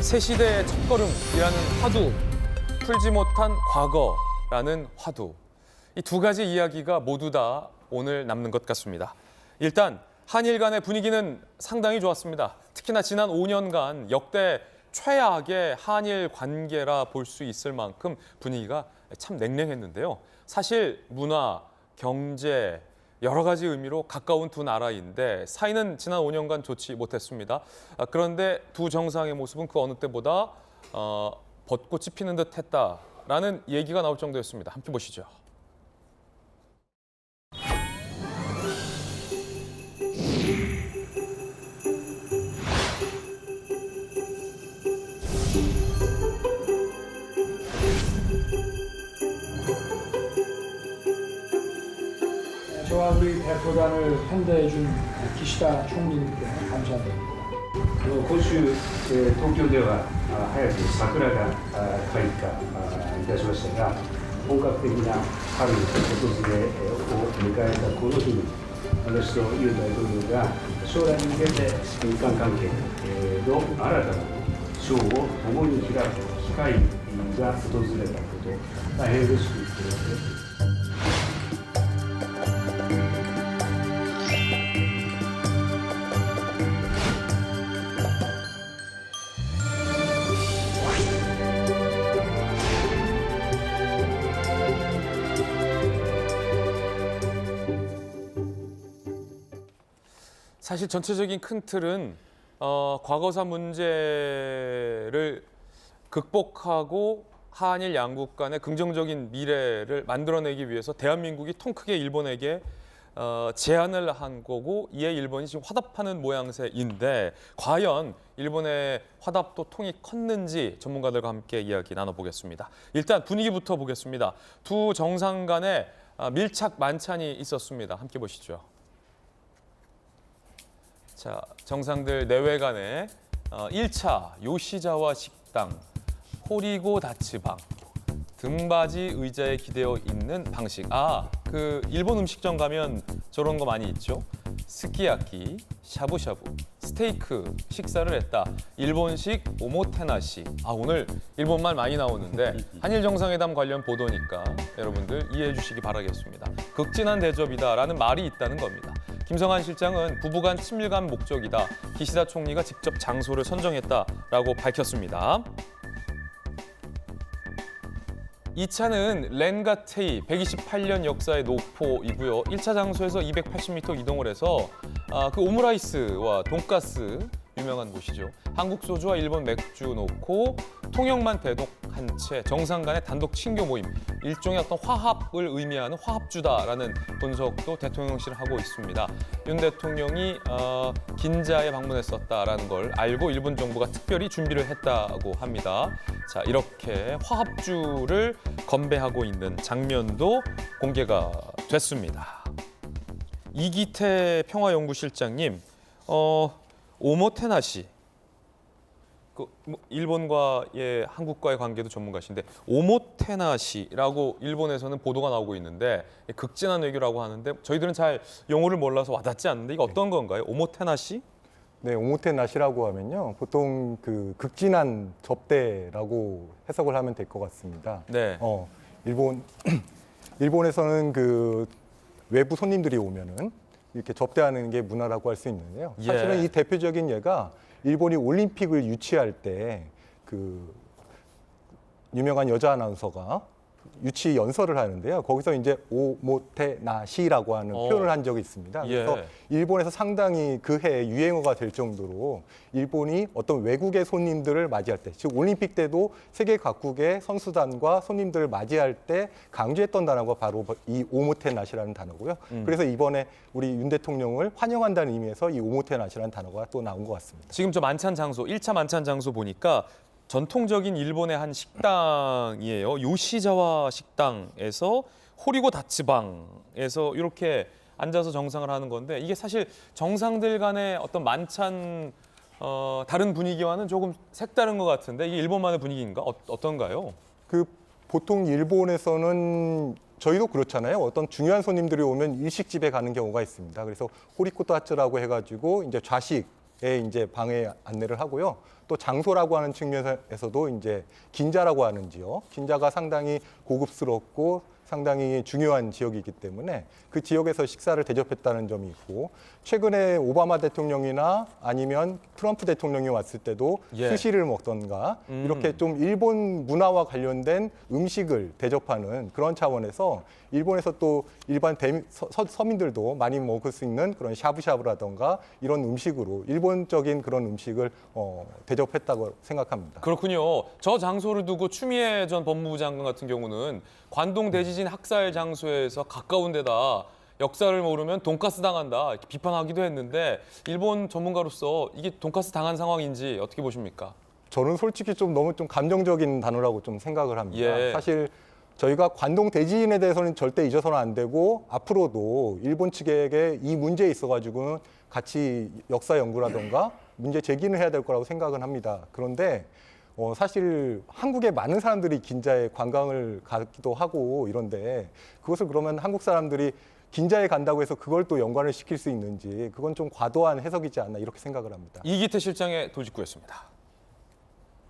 새 시대의 첫걸음이라는 화두, 풀지 못한 과거라는 화두. 이 두 가지 이야기가 모두 다 오늘 남는 것 같습니다. 일단 한일 간의 분위기는 상당히 좋았습니다. 특히나 지난 5년간 역대 최악의 한일 관계라 볼 수 있을 만큼 분위기가 참 냉랭했는데요. 사실 문화, 경제, 여러 가지 의미로 가까운 두 나라인데 사이는 지난 5년간 좋지 못했습니다. 그런데 두 정상의 모습은 그 어느 때보다 벚꽃이 피는 듯 했다라는 얘기가 나올 정도였습니다. 함께 보시죠. 저와 우리 대표단을 환대해 준 기시다 총리님께 감사드립니다. 今週、東京では早く桜が開花いたしましたが、本格的な春の訪れを迎えたこの日に、私とユン大統領が将来に向けて日韓関係の新たな章を共に開く機会が訪れたこと、大変嬉しく思っています。 사실 전체적인 큰 틀은 과거사 문제를 극복하고 한일 양국 간의 긍정적인 미래를 만들어내기 위해서 대한민국이 통 크게 일본에게 제안을 한 거고 이에 일본이 지금 화답하는 모양새인데 과연 일본의 화답도 통이 컸는지 전문가들과 함께 이야기 나눠보겠습니다. 일단 분위기부터 보겠습니다. 두 정상 간에 밀착 만찬이 있었습니다. 함께 보시죠. 자, 정상들 내외간의 1차 요시자와 식당, 호리고 다츠방, 등받이 의자에 기대어 있는 방식. 그 일본 음식점 가면 저런 거 많이 있죠. 스키야키, 샤브샤브, 스테이크 식사를 했다. 일본식 오모테나시. 오늘 일본말 많이 나오는데 한일 정상회담 관련 보도니까 여러분들 이해해 주시기 바라겠습니다. 극진한 대접이다라는 말이 있다는 겁니다. 김성한 실장은 부부간 친밀감 목적이다. 기시다 총리가 직접 장소를 선정했다라고 밝혔습니다. 2차는 렌가테이 128년 역사의 노포이고요. 1차 장소에서 280m 이동을 해서 그 오므라이스와 돈가스 유명한 곳이죠. 한국 소주와 일본 맥주 놓고 통영만 대독 한 채 정상 간의 단독 친교 모임. 일종의 어떤 화합을 의미하는 화합주다라는 분석도 대통령실은 하고 있습니다. 윤 대통령이 긴자에 방문했었다라는 걸 알고 일본 정부가 특별히 준비를 했다고 합니다. 자, 이렇게 화합주를 건배하고 있는 장면도 공개가 됐습니다. 이기태 평화연구실장님, 오모테나시, 일본과의 한국과의 관계도 전문가신데 오모테나시라고 일본에서는 보도가 나오고 있는데 극진한 외교라고 하는데 저희들은 잘 용어를 몰라서 와닿지 않는데 이거 어떤 건가요? 오모테나시? 네, 오모테나시라고 하면요, 보통 그 극진한 접대라고 해석을 하면 될 것 같습니다. 네. 일본에서는 그 외부 손님들이 오면은 이렇게 접대하는 게 문화라고 할 수 있는데요. 사실은 이 대표적인 예가 일본이 올림픽을 유치할 때 그 유명한 여자 아나운서가 유치 연설을 하는데요. 거기서 이제 오모테나시라고 하는 표현을 한 적이 있습니다. 그래서 일본에서 상당히 그 해 유행어가 될 정도로 일본이 어떤 외국의 손님들을 맞이할 때, 즉 올림픽 때도 세계 각국의 선수단과 손님들을 맞이할 때 강조했던 단어가 바로 이 오모테나시라는 단어고요. 그래서 이번에 우리 윤 대통령을 환영한다는 의미에서 이 오모테나시라는 단어가 또 나온 것 같습니다. 지금 저 만찬 장소, 1차 만찬 장소 보니까 전통적인 일본의 한 식당이에요. 요시자와 식당에서 호리고 다츠방에서 이렇게 앉아서 정상을 하는 건데 이게 사실 정상들 간의 어떤 만찬 다른 분위기와는 조금 색다른 것 같은데 이게 일본만의 분위기인가? 어떤가요? 그 보통 일본에서는 저희도 그렇잖아요. 어떤 중요한 손님들이 오면 일식집에 가는 경우가 있습니다. 그래서 호리코 다츠라고 해가지고 이제 좌식에 이제 방에 안내를 하고요. 또 장소라고 하는 측면에서도 이제 긴자라고 하는 지역, 긴자가 상당히 고급스럽고 상당히 중요한 지역이기 때문에 그 지역에서 식사를 대접했다는 점이 있고, 최근에 오바마 대통령이나 아니면 트럼프 대통령이 왔을 때도 예. 스시를 먹던가 이렇게 좀 일본 문화와 관련된 음식을 대접하는 그런 차원에서 일본에서 또 일반 서민들도 많이 먹을 수 있는 그런 샤브샤브라던가 이런 음식으로 일본적인 그런 음식을 대접했다고 생각합니다. 그렇군요. 저 장소를 두고 추미애 전 법무부 장관 같은 경우는 관동 대지진 학살 장소에서 가까운 데다 역사를 모르면 돈가스 당한다 이렇게 비판하기도 했는데, 일본 전문가로서 이게 돈가스 당한 상황인지 어떻게 보십니까? 저는 솔직히 좀 너무 좀 감정적인 단어라고 좀 생각을 합니다. 예. 사실 저희가 관동 대지진에 대해서는 절대 잊어서는 안 되고, 앞으로도 일본 측에게 이 문제에 있어가지고는 같이 역사 연구라던가 문제 제기는 해야 될 거라고 생각은 합니다. 그런데 사실 한국에 많은 사람들이 긴자에 관광을 가기도 하고 이런데, 그것을 그러면 한국 사람들이 긴자에 간다고 해서 그걸 또 연관을 시킬 수 있는지, 그건 좀 과도한 해석이지 않나 이렇게 생각을 합니다. 이기태 실장의 도직구였습니다.